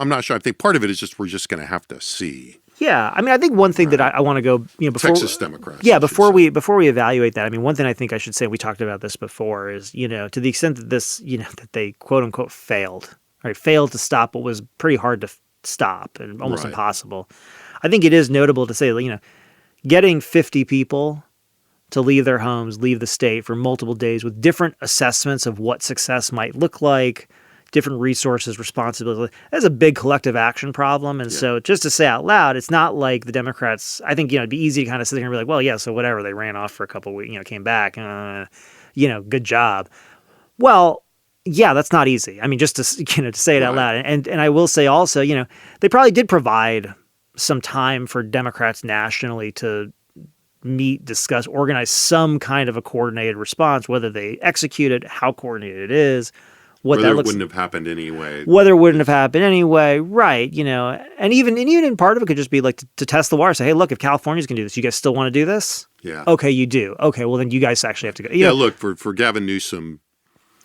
not sure. I think part of it is we're just going to have to see. Yeah, I mean, I think one thing that I want to go, before Texas Democrats. Yeah, before we evaluate that, I mean, one thing I think I should say, we talked about this before, is to the extent that this, that they quote unquote failed to stop what was pretty hard to stop and almost impossible. I think it is notable to say, getting 50 people to leave their homes, leave the state for multiple days with different assessments of what success might look like, different resources, responsibilities. That's a big collective action problem. And so just to say out loud, it's not like the Democrats, I think, it'd be easy to kind of sit there and be like, well, yeah, so whatever, they ran off for a couple of weeks, came back, good job. Well, yeah, that's not easy. I mean, just to say it out loud. And I will say also, they probably did provide some time for Democrats nationally to meet, discuss, organize some kind of a coordinated response, whether they execute it, how coordinated it is, whether it wouldn't have happened anyway. Whether it wouldn't have happened anyway, right? And even in part of it could just be like to test the water. Say, hey, look, if California's going to do this, you guys still want to do this? Yeah. Okay, you do. Okay, well then you guys actually have to go. Look, for Gavin Newsom,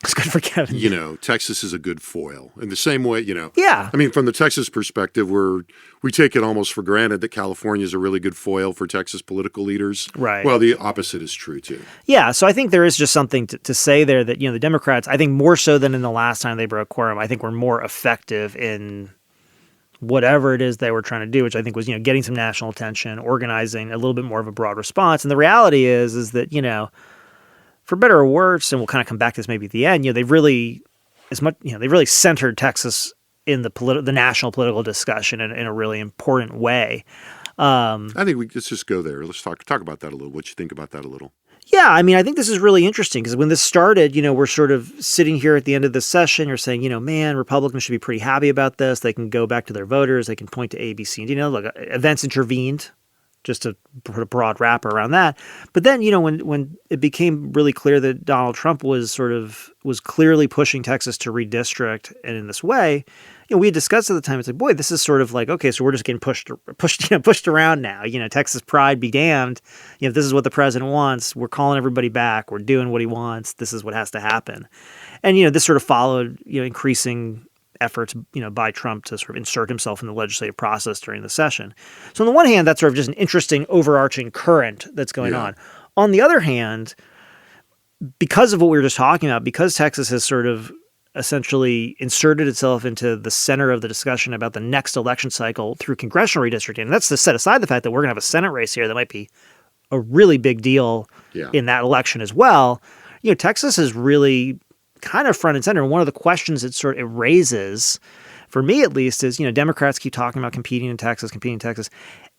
it's good for Gavin. Texas is a good foil in the same way. Yeah. I mean, from the Texas perspective, we take it almost for granted that California is a really good foil for Texas political leaders. Right. Well, the opposite is true too. Yeah. So I think there is just something to say there that the Democrats, I think more so than in the last time they broke quorum, I think were more effective in whatever it is they were trying to do, which I think was getting some national attention, organizing a little bit more of a broad response. And the reality is that for better or worse, and we'll kind of come back to this maybe at the end, they've really centered Texas in the national political discussion in a really important way. I think let's just go there. Let's talk about that a little. What you think about that a little? Yeah, I mean, I think this is really interesting because when this started, we're sort of sitting here at the end of this session. You're saying, man, Republicans should be pretty happy about this. They can go back to their voters. They can point to A, B, C, and D. Look, events intervened, just to put a broad wrapper around that. But then, when it became really clear that Donald Trump was clearly pushing Texas to redistrict, and in this way, we had discussed at the time, it's like, boy, this is sort of like, okay, so we're just getting pushed around now. Texas pride be damned. If this is what the president wants, we're calling everybody back. We're doing what he wants. This is what has to happen. And, this sort of followed, increasing efforts, by Trump to sort of insert himself in the legislative process during the session. So on the one hand, that's sort of just an interesting overarching current that's going on. On the other hand, because of what we were just talking about, because Texas has sort of essentially inserted itself into the center of the discussion about the next election cycle through congressional redistricting, and that's to set aside the fact that we're going to have a Senate race here that might be a really big deal in that election as well. Texas is really kind of front and center. And one of the questions it raises, for me at least, is, Democrats keep talking about competing in Texas.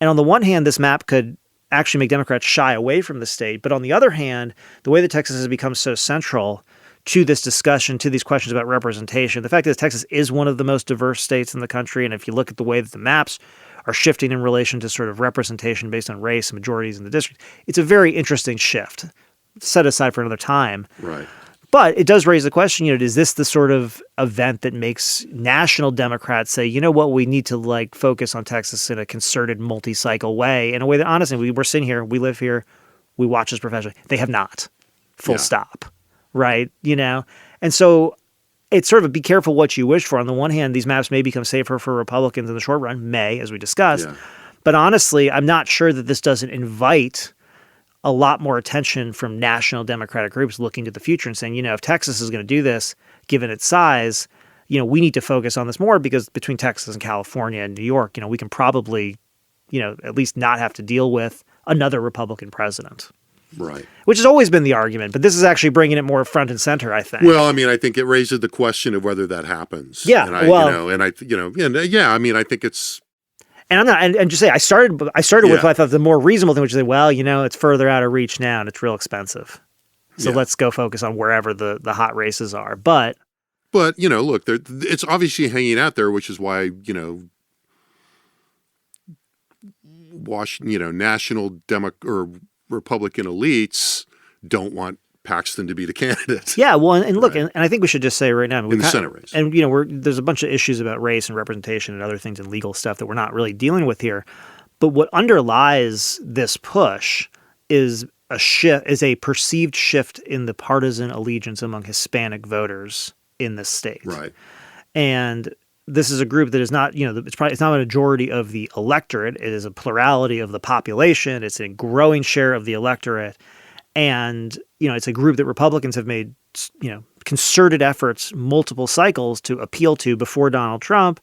And on the one hand, this map could actually make Democrats shy away from the state. But on the other hand, the way that Texas has become so central to this discussion, to these questions about representation, the fact is Texas is one of the most diverse states in the country. And if you look at the way that the maps are shifting in relation to sort of representation based on race and majorities in the district, it's a very interesting shift, set aside for another time. Right. But it does raise the question, is this the sort of event that makes national Democrats say, you know what, we need to focus on Texas in a concerted multi-cycle way, in a way that honestly, we're sitting here, we live here, we watch this professionally. They have not. Full stop. Right? And so it's sort of be careful what you wish for. On the one hand, these maps may become safer for Republicans in the short run, as we discussed. Yeah. But honestly, I'm not sure that this doesn't invite a lot more attention from national Democratic groups looking to the future and saying, if Texas is going to do this, given its size, we need to focus on this more, because between Texas and California and New York, we can probably, at least not have to deal with another Republican president. Right. Which has always been the argument, but this is actually bringing it more front and center, I think. Well, I mean, I think it raises the question of whether that happens. Yeah. And I think it's. And I'm not, and just say, I started with what I thought the more reasonable thing, which is, it's further out of reach now and it's real expensive. So let's go focus on wherever the hot races are. But look, it's obviously hanging out there, which is why, national or Republican elites don't want Paxton to be the candidate. Yeah, well, and look, and I think we should just say right now, in the Senate race. And there's a bunch of issues about race and representation and other things and legal stuff that we're not really dealing with here. But what underlies this push is a perceived shift in the partisan allegiance among Hispanic voters in this state. Right. And this is a group that is not, it's not a majority of the electorate. It is a plurality of the population. It's a growing share of the electorate. And, it's a group that Republicans have made, concerted efforts, multiple cycles to appeal to before Donald Trump.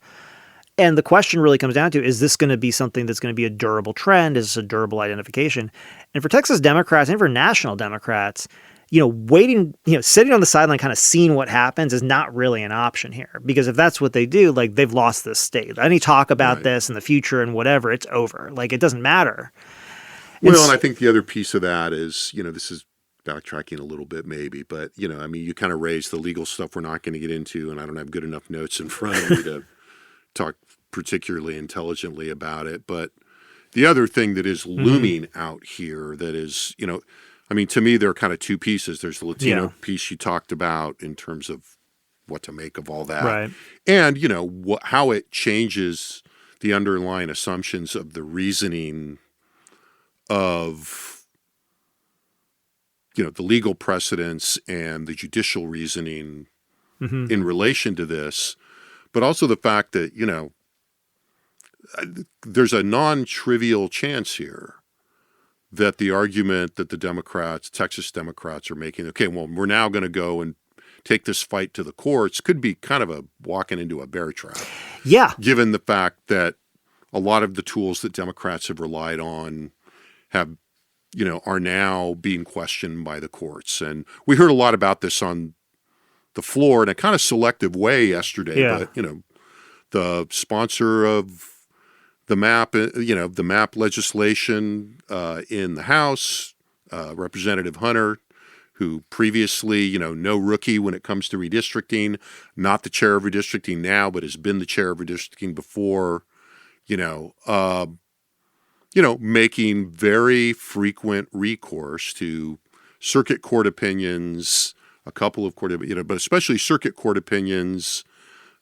And the question really comes down to, is this going to be something that's going to be a durable trend? Is this a durable identification? And for Texas Democrats and for national Democrats, waiting, sitting on the sideline, kind of seeing what happens is not really an option here. Because if that's what they do, they've lost this state. Any talk about this in the future and whatever, it's over. It doesn't matter. Well, and I think the other piece of that is, this is backtracking a little bit maybe, but, you kind of raised the legal stuff we're not going to get into, and I don't have good enough notes in front of me to talk particularly intelligently about it. But the other thing that is looming out here that is, to me, there are kind of two pieces. There's the Latino piece you talked about in terms of what to make of all that. Right. And, how it changes the underlying assumptions of the reasoning of, the legal precedents and the judicial reasoning in relation to this, but also the fact that, there's a non-trivial chance here that the argument that the Texas Democrats are making, okay, well, we're now going to go and take this fight to the courts, could be kind of a walking into a bear trap. Yeah. Given the fact that a lot of the tools that Democrats have relied on are now being questioned by the courts. And we heard a lot about this on the floor in a kind of selective way yesterday. Yeah. But, the sponsor of the map, the map legislation in the House, Representative Hunter, who previously, no rookie when it comes to redistricting, not the chair of redistricting now, but has been the chair of redistricting before, making very frequent recourse to circuit court opinions, a couple of court, but especially circuit court opinions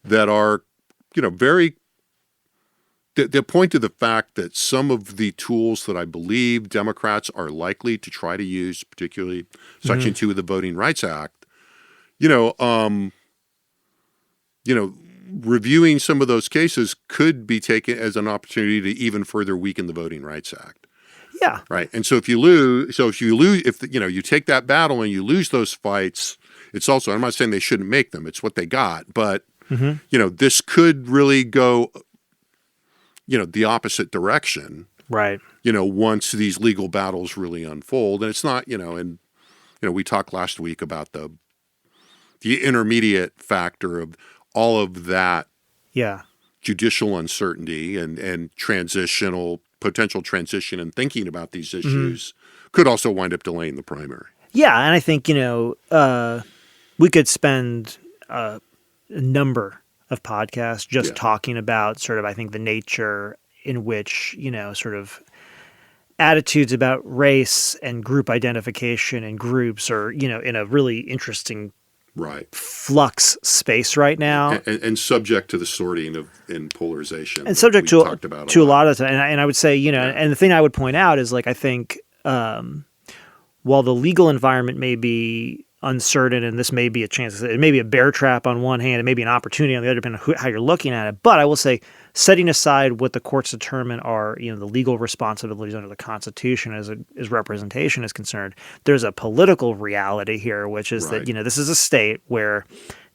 that are, very, they point to the fact that some of the tools that I believe Democrats are likely to try to use, particularly Section 2 of the Voting Rights Act, reviewing some of those cases could be taken as an opportunity to even further weaken the Voting Rights Act. Yeah. Right. And so if you take that battle and you lose those fights, it's also, I'm not saying they shouldn't make them, it's what they got, but this could really go, the opposite direction. Right. Once these legal battles really unfold. And it's not, we talked last week about the intermediate factor of all of that judicial uncertainty and potential transition and thinking about these issues could also wind up delaying the primary. Yeah, and I think, we could spend a number of podcasts just talking about sort of, I think, the nature in which, sort of attitudes about race and group identification and groups are, in a really interesting flux space right now, and subject to the sorting and polarization, and subject to a lot of the time. And I would say, and the thing I would point out is, I think while the legal environment may be uncertain, and this may be a chance, it may be a bear trap on one hand, it may be an opportunity on the other, depending on how you're looking at it. But I will say, setting aside what the courts determine are, the legal responsibilities under the Constitution as representation is concerned, there's a political reality here, which is that, this is a state where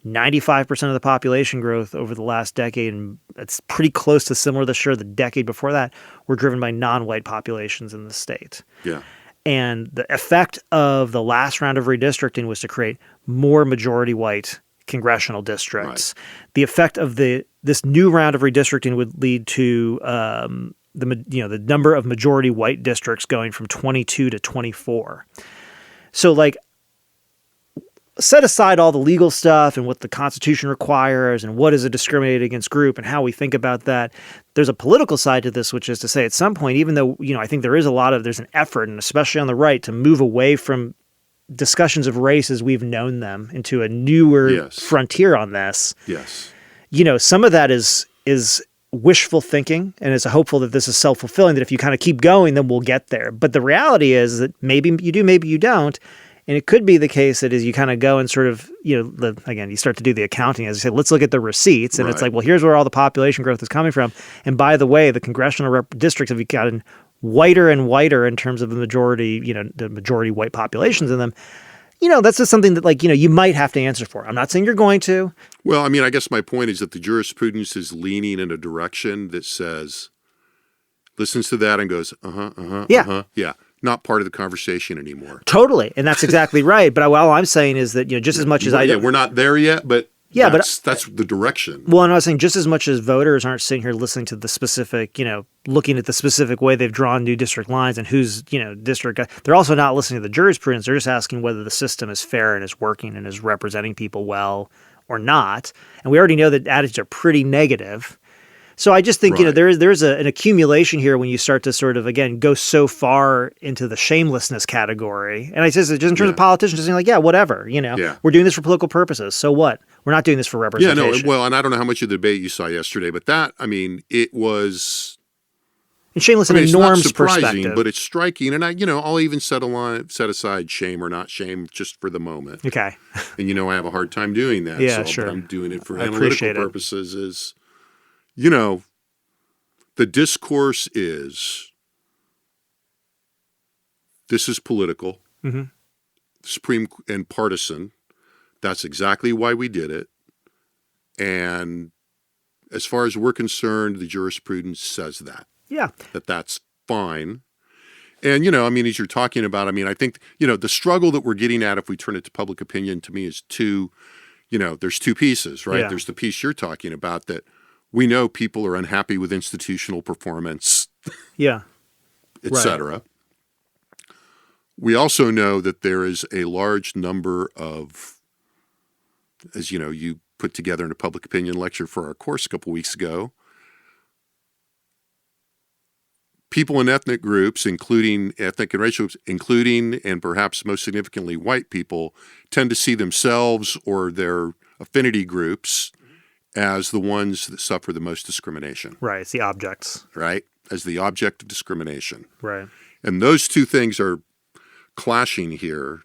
95% of the population growth over the last decade, and it's pretty close to similar the decade before that, were driven by non-white populations in the state. Yeah. And the effect of the last round of redistricting was to create more majority white congressional districts. Right. The effect of this new round of redistricting would lead to the number of majority white districts going from 22 to 24. So set aside all the legal stuff and what the Constitution requires and what is a discriminated against group and how we think about that, there's a political side to this, which is to say at some point, even though, I think there's an effort, and especially on the right, to move away from discussions of race as we've known them into a newer frontier on this. Yes. Some of that is wishful thinking, and it's hopeful that this is self-fulfilling, that if you kind of keep going, then we'll get there. But the reality is that maybe you do, maybe you don't. And it could be the case that as you kind of go and sort of, again, you start to do the accounting, as you say, let's look at the receipts. And it's like, well, here's where all the population growth is coming from. And by the way, the congressional districts have gotten whiter and whiter in terms of the majority, the majority white populations in them. That's just something that you might have to answer for. I'm not saying you're going to. Well, I guess my point is that the jurisprudence is leaning in a direction that says, listens to that and goes, yeah. Not part of the conversation anymore. Totally. And that's exactly right. But all I'm saying is that, just as much as we're not there yet, but that's the direction. Well, and I was saying just as much as voters aren't sitting here listening to the specific, looking at the specific way they've drawn new district lines and who's, district, they're also not listening to the jurisprudence. They're just asking whether the system is fair and is working and is representing people well or not. And we already know that attitudes are pretty negative. So I just think, there's an accumulation here when you start to sort of, again, go so far into the shamelessness category. And I say, just in terms of politicians, just saying whatever, we're doing this for political purposes. So what? We're not doing this for representation. Yeah, no, well, and I don't know how much of the debate you saw yesterday, but that, it was... And shameless in a norms surprising, perspective. But it's striking. And I'll even set aside shame or not shame just for the moment. Okay. And I have a hard time doing that. Yeah, sure. But I'm doing it for analytical purposes is... the discourse is, this is political, supreme and partisan. That's exactly why we did it. And as far as we're concerned, the jurisprudence says that. Yeah. That's fine. And, as you're talking about, I think, the struggle that we're getting at if we turn it to public opinion to me is there's two pieces, right? Yeah. There's the piece you're talking about that we know people are unhappy with institutional performance, et cetera. We also know that there is a large number of, as you put together in a public opinion lecture for our course a couple weeks ago, people in ethnic groups, including ethnic and racial groups, including and perhaps most significantly white people, tend to see themselves or their affinity groups as the ones that suffer the most discrimination. Right. It's the objects. Right. As the object of discrimination. Right. And those two things are clashing here,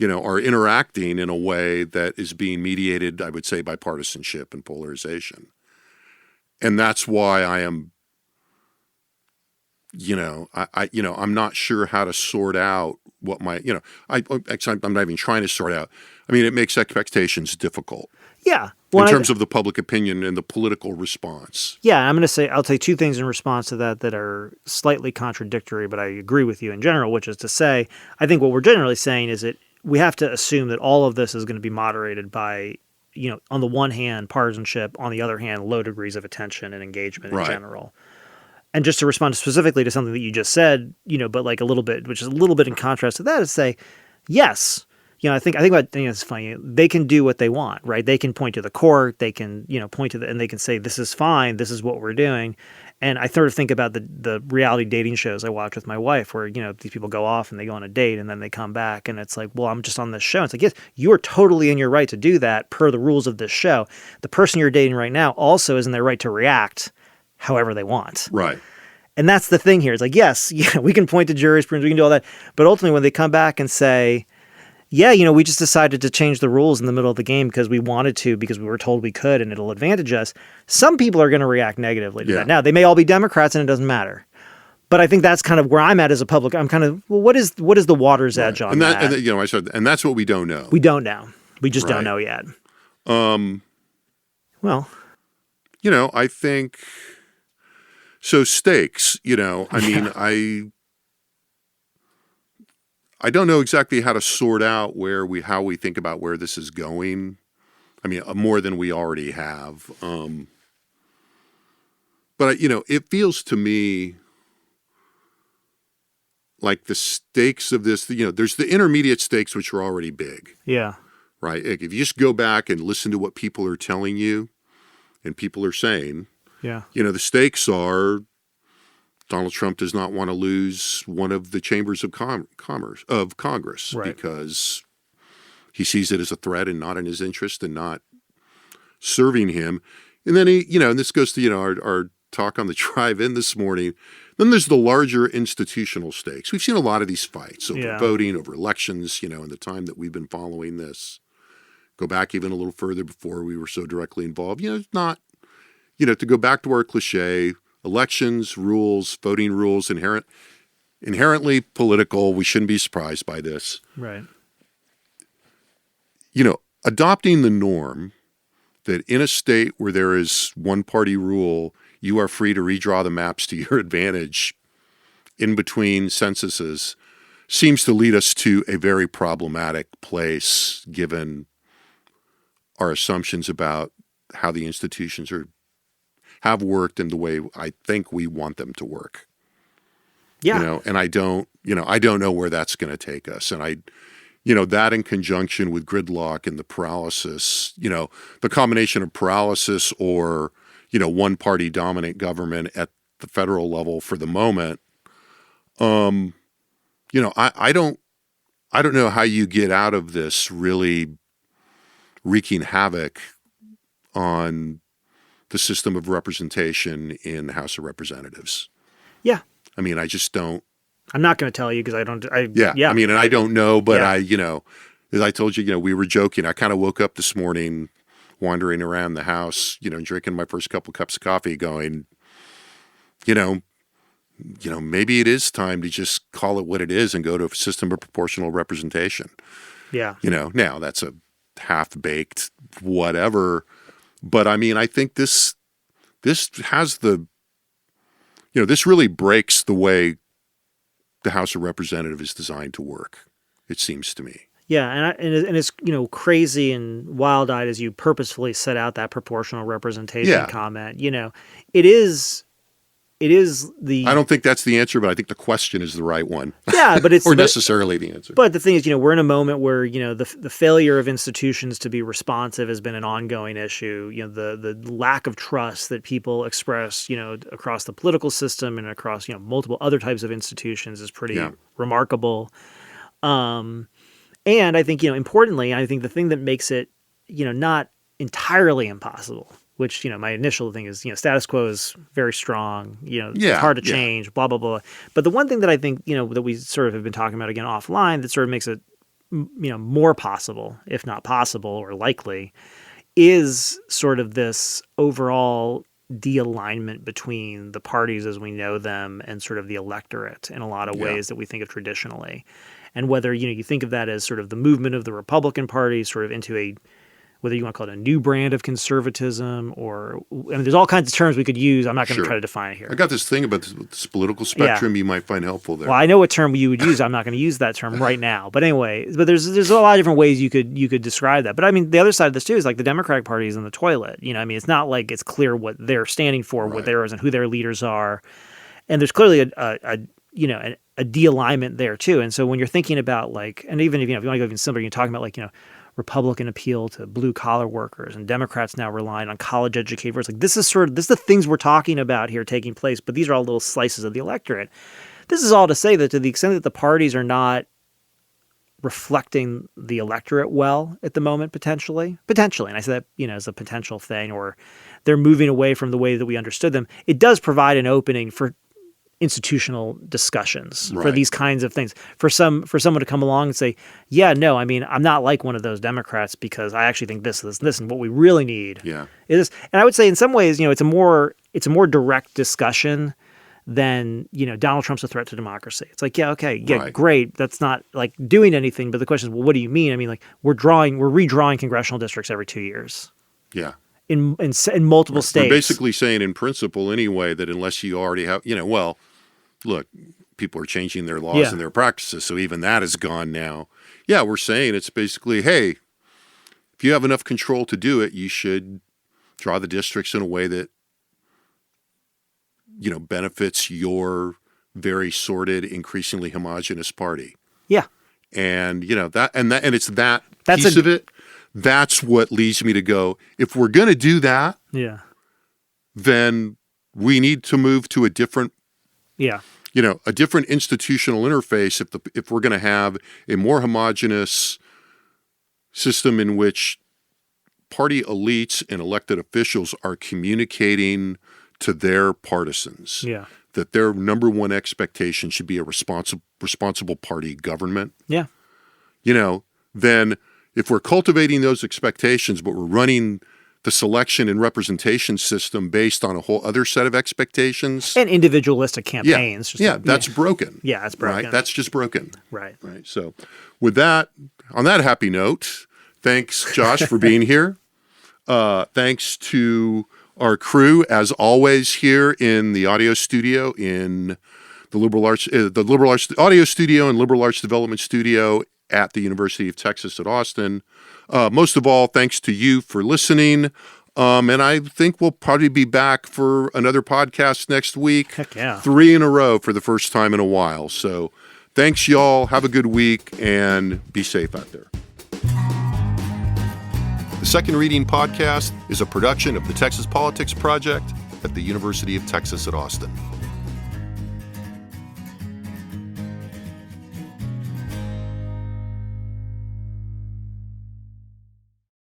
are interacting in a way that is being mediated, I would say, by partisanship and polarization. And that's why I am, I'm not sure how to sort out what my, actually, I'm not even trying to sort out. It makes expectations difficult. Yeah. In terms of the public opinion and the political response. Yeah, I'm going to say, I'll say two things in response to that are slightly contradictory, but I agree with you in general, which is to say, I think what we're generally saying is that we have to assume that all of this is going to be moderated by, on the one hand, partisanship, on the other hand, low degrees of attention and engagement in general. And just to respond specifically to something that you just said, but a little bit, which is a little bit in contrast to that, is say, yes, I think it's funny. They can do what they want, right? They can point to the court. They can, point to and they can say, this is fine. This is what we're doing. And I sort of think about the reality dating shows I watch with my wife where, these people go off and they go on a date and then they come back and it's like, well, I'm just on this show. It's like, yes, you are totally in your right to do that per the rules of this show. The person you're dating right now also is in their right to react however they want. Right. And that's the thing here. It's like, yes, we can point to jurisprudence, we can do all that. But ultimately when they come back and say, yeah, we just decided to change the rules in the middle of the game because we wanted to, because we were told we could, and it'll advantage us. Some people are going to react negatively to that. Now, they may all be Democrats, and it doesn't matter. But I think that's kind of where I'm at as a public. I'm kind of, well, what is the water's edge on that? And I said, and that's what we don't know. We don't know. We just don't know yet. Well, I think so. Stakes. I don't know exactly how to sort out how we think about where this is going. More than we already have. But it feels to me like the stakes of this, there's the intermediate stakes, which are already big, Yeah. right? Like, if you just go back and listen to what people are telling you and people are saying, Yeah. the stakes are Donald Trump does not want to lose one of the chambers of Congress Right. because he sees it as a threat and not in his interest and not serving him. And then and this goes to, our talk on the drive-in this morning. Then there's the larger institutional stakes. We've seen a lot of these fights over voting, over elections, in the time that we've been following this. Go back even a little further before we were so directly involved. It's not, to go back to our cliche, elections, rules, voting rules, inherently political. We shouldn't be surprised by this. Right. Adopting the norm that in a state where there is one-party rule, you are free to redraw the maps to your advantage in between censuses seems to lead us to a very problematic place, given our assumptions about how the institutions have worked and the way I think we want them to work. Yeah. And I don't know where that's going to take us. And that in conjunction with gridlock and the paralysis, the combination of paralysis or, one-party dominant government at the federal level for the moment, I don't know how you get out of this really wreaking havoc on the system of representation in the House of Representatives. Yeah. I mean, I just don't. I'm not going to tell you because I don't. Yeah. I mean, and I don't know, but Yeah. As I told you, we were joking. I kind of woke up this morning wandering around the house, drinking my first couple cups of coffee going, maybe it is time to just call it what it is and go to a system of proportional representation. Yeah. Now that's a half-baked whatever, but I mean, I think this has this really breaks the way the House of Representatives is designed to work, it seems to me. Yeah, and it's crazy and wild-eyed as you purposefully set out that proportional representation comment. It is the. I don't think that's the answer, but I think the question is the right one. Yeah, but it's or necessarily the answer. But the thing is, we're in a moment where the failure of institutions to be responsive has been an ongoing issue. The lack of trust that people express, across the political system and across multiple other types of institutions is pretty remarkable. And I think, importantly, I think the thing that makes it, not entirely impossible, which, my initial thing is, status quo is very strong, it's hard to change, blah, blah, blah. But the one thing that I think, that we sort of have been talking about again offline that sort of makes it, more possible, if not possible or likely, is sort of this overall de-alignment between the parties as we know them and sort of the electorate in a lot of ways that we think of traditionally. And whether, you think of that as sort of the movement of the Republican Party sort of into whether you want to call it a new brand of conservatism or, there's all kinds of terms we could use. I'm not going to try to define it here. I got this thing about this political spectrum you might find helpful there. Well, I know what term you would use. I'm not going to use that term right now. But anyway, there's a lot of different ways you could describe that. But I mean, the other side of this too is like the Democratic Party is in the toilet. It's not like it's clear what they're standing for, what theirs and who their leaders are. And there's clearly a de-alignment there too. And so when you're thinking about and even if you want to go even simpler, you're talking about Republican appeal to blue collar workers and Democrats now relying on college educated voters. This is the things we're talking about here taking place, but these are all little slices of the electorate. This is all to say that to the extent that the parties are not reflecting the electorate well at the moment, potentially, and I say that, as a potential thing, or they're moving away from the way that we understood them, it does provide an opening for institutional discussions for these kinds of things. For someone to come along and say, I'm not like one of those Democrats because I actually think this, and what we really need is, and I would say in some ways, it's a more direct discussion than, Donald Trump's a threat to democracy. It's like, great. That's not like doing anything. But the question is, well, what do you mean? I mean, like we're redrawing congressional districts every 2 years. Yeah. In multiple states. We're basically saying in principle anyway that unless you already have, look, people are changing their laws and their practices, so even that is gone now. Yeah, we're saying it's basically, hey, if you have enough control to do it, you should draw the districts in a way that, benefits your very sorted, increasingly homogenous party. Yeah. And it's that That's piece of it. That's what leads me to go, if we're going to do that, Yeah. then we need to move to a different, Yeah. a different institutional interface if we're going to have a more homogenous system in which party elites and elected officials are communicating to their partisans. Yeah. That their number one expectation should be a responsible party government. Yeah. Then if we're cultivating those expectations, but we're running the selection and representation system based on a whole other set of expectations. And individualistic campaigns. That's broken. Yeah, it's broken. Right? That's just broken. Right. Right. So with that, on that happy note, thanks, Josh, for being here. Thanks to our crew, as always, here in the audio studio in the Liberal Arts Audio Studio and Liberal Arts Development Studio at the University of Texas at Austin. Most of all, thanks to you for listening. And I think we'll probably be back for another podcast next week. Heck yeah. 3 in a row for the first time in a while. So thanks, y'all. Have a good week and be safe out there. The Second Reading Podcast is a production of the Texas Politics Project at the University of Texas at Austin.